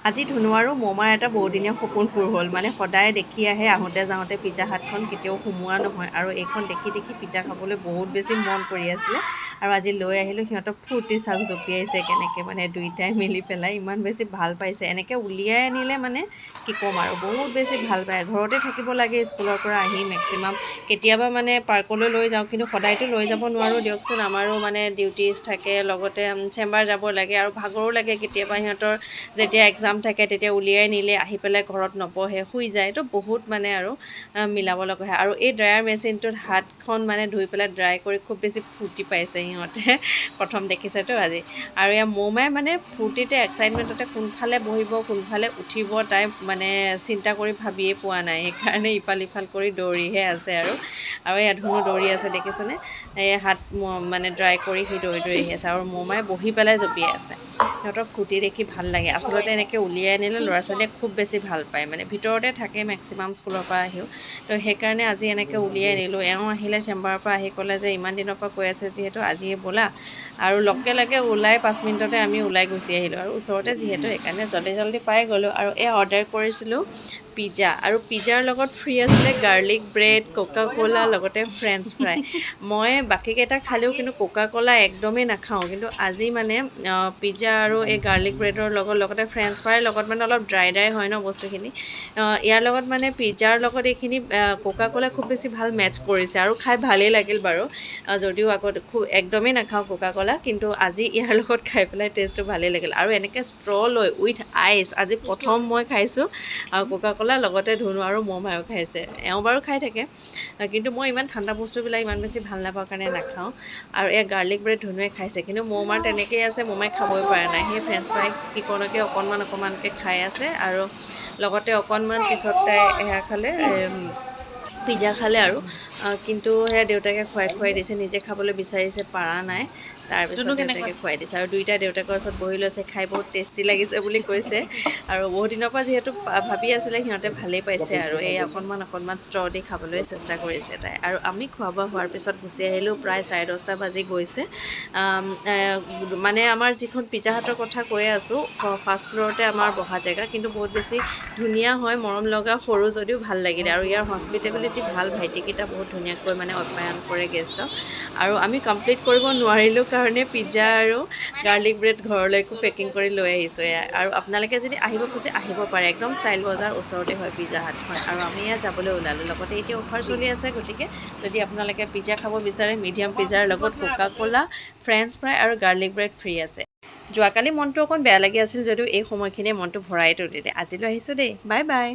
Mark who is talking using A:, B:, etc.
A: আজি ধুনু আৰু মমাৰ এটা বহুদিনীয়া সপোন পূৰ হ'ল। মানে সদায় দেখি আহে আহোঁতে যাওঁতে পিজ্জা হাটখন কেতিয়াও সোমোৱা নহয়, আৰু এইখন দেখি দেখি পিজ্জা খাবলৈ বহুত বেছি মন কৰি আছিলে। আৰু আজি লৈ আহিলোঁ, সিহঁতক ফূৰ্তি চাওক জঁপিয়াইছে কেনেকৈ, মানে দুইটাই মিলি পেলাই ইমান বেছি ভাল পাইছে। এনেকৈ উলিয়াই আনিলে মানে কি ক'ম আৰু, বহুত বেছি ভাল পায়। ঘৰতে থাকিব লাগে স্কুলৰ পৰা আহি মেক্সিমাম, কেতিয়াবা মানে পাৰ্কলৈ লৈ যাওঁ, কিন্তু সদায়তো লৈ যাব নোৱাৰোঁ দিয়কচোন, আমাৰো মানে ডিউটিজ থাকে, লগতে চেম্বাৰ যাব লাগে আৰু ভাগৰো লাগে কেতিয়াবা। সিহঁতৰ যেতিয়া এক্সাম থাকে তেতিয়া উলিয়াই নিলে আহি পেলাই ঘৰত নবহে, শুই যায়, তো বহুত মানে আৰু মিলাব লগা হয়। আৰু এই ড্ৰায়াৰ মেচিনটোত হাতখন মানে ধুই পেলাই ড্ৰাই কৰি খুব বেছি ফূৰ্তি পাইছে সিহঁতে প্ৰথম দেখিছেতো আজি। আৰু এয়া মৌমাই মানে ফূৰ্তিতে এক্সাইটমেণ্টতে কোনফালে বহিব কোনফালে উঠিব তাই মানে চিন্তা কৰি ভাবিয়ে পোৱা নাই, সেইকাৰণে ইফাল ইফাল কৰি দৌৰিহে আছে। আৰু এয়া ধুনু দৌৰি আছে দেখিছেনে, এই হাত মানে ড্ৰাই কৰি সি দৌৰি দৌৰি আহি আছে, আৰু মৌমাই বহি পেলাই জঁপিয়াই আছে। সিহঁতৰ ফূৰ্তি দেখি ভাল লাগে। আচলতে এনেকৈ উলিয়াই আনিলে ল'ৰা ছোৱালীয়ে খুব বেছি ভাল পায়, মানে ভিতৰতে থাকে মেক্সিমাম স্কুলৰ পৰা আহিও, তো সেইকাৰণে আজি এনেকৈ উলিয়াই আনিলোঁ। এওঁ আহিলে চেম্বাৰৰ পৰা আহি ক'লে যে ইমান দিনৰ পৰা কৈ আছে যিহেতু আজিয়ে ব'লা, আৰু লগে লগে ওলাই 5 মিনিটতে আমি ওলাই গুচি আহিলোঁ, আৰু ওচৰতে যিহেতু সেইকাৰণে জল্দি জল্দি পাই গ'লোঁ। আৰু অৰ্ডাৰ কৰিছিলোঁ পিজ্জা, আৰু পিজ্জাৰ লগত ফ্ৰী আছিলে গাৰ্লিক ব্ৰেড, কোকা ক'লা, লগতে ফ্ৰেঞ্চ ফ্ৰাই। মই বাকীকেইটা খালেও কিন্তু কোকা ক'লা একদমেই নাখাওঁ, কিন্তু আজি মানে পিজ্জা আৰু এই গাৰ্লিক ব্ৰেডৰ লগতে ফ্ৰেঞ্চ ফ্ৰাইৰ লগত মানে অলপ ড্ৰাই ড্ৰাই হয় ন বস্তুখিনি, ইয়াৰ লগত মানে পিজ্জাৰ লগত এইখিনি কোকা ক'লা খুব বেছি ভাল মেটচ কৰিছে, আৰু খাই ভালেই লাগিল বাৰু। যদিও আগত একদমেই নাখাওঁ কোকা ক'লা, কিন্তু আজি ইয়াৰ লগত খাই পেলাই টেষ্টটো ভালেই লাগিল। আৰু এনেকৈ ষ্ট্ৰ' লৈ উইথ আইচ আজি প্ৰথম মই খাইছোঁ কোকা ক'লা, লগতে ধুনু আৰু মৌমায়ো খাইছে। এওঁ বাৰু খাই থাকে, কিন্তু মই ইমান ঠাণ্ডা বস্তুবিলাক ইমান বেছি ভাল নাপাওঁ কাৰণে নাখাওঁ। আৰু গাৰ্লিক ব্ৰেড ধুনুৱে খাইছে, কিন্তু মৌমাৰ তেনেকেই আছে, মৌমাই খাবই পৰা নাই। সেই ফ্ৰেঞ্চ ফ্ৰাই কিকণকৈ অকণমানকৈ খাই আছে, আৰু লগতে অকণমান পিছত তাই এয়া খালে, পিজ্জা খালে। আৰু কিন্তু সেয়া দেউতাকে খুৱাই দিছে, নিজে খাবলৈ বিচাৰিছে, পাৰা নাই, তাৰপিছত দেউতাকে খুৱাই দিছে। আৰু দুইটা দেউতাকৰ ওচৰত বহি লৈছে, খাই বহুত টেষ্টি লাগিছে বুলি কৈছে। আৰু বহুত দিনৰ পৰা যিহেতু ভাবি আছিলে সিহঁতে ভালেই পাইছে, আৰু এই অকণমান ষ্ট্ৰ দি খাবলৈ চেষ্টা কৰিছে তাই। আৰু আমি খোৱা বোৱা হোৱাৰ পিছত গুচি আহিলোঁ, প্ৰায় 10:30 বাজি গৈছে। মানে আমাৰ যিখন পিজ্জা হাটৰ কথা কৈ আছোঁ, ফাৰ্ষ্ট ফ্ল'ৰতে আমাৰ বহা জেগা, কিন্তু বহুত বেছি ধুনীয়া হয়, মৰম লগা, সৰু যদিও ভাল লাগিলে। আৰু ইয়াৰ হস্পিটেবিলিটি ভাল, ভাইটিকেইটা বহুত ধুনীয়াকৈ মানে আপ্যায়ন কৰে গেষ্টক। আৰু আমি কমপ্লিট কৰিব নোৱাৰিলোঁ কাৰণে পিজ্জা আৰু গাৰ্লিক ব্ৰেড ঘৰলৈকো পেকিং কৰি লৈ আহিছোঁ। আৰু আপোনালোকে যদি আহিব খোজে আহিব পাৰে, একদম ষ্টাইল বজাৰ ওচৰতে হয় পিজ্জা হাটখন। আৰু আমি ইয়াত যাবলৈ ওলালোঁ, লগতে এতিয়া অফাৰ চলি আছে, গতিকে যদি আপোনালোকে পিজ্জা খাব বিচাৰে, মিডিয়াম পিজ্জাৰ লগত কোকা ক'লা, ফ্ৰেঞ্চ ফ্ৰাই আৰু গাৰ্লিক ব্ৰেড ফ্ৰী আছে। যোৱাকালি মনটো অকণ বেয়া লাগি আছিল যদিও এই সময়খিনিয়ে মনটো ভৰাই তুলিলে। আজিলৈ আহিছোঁ দেই, বাই বাই।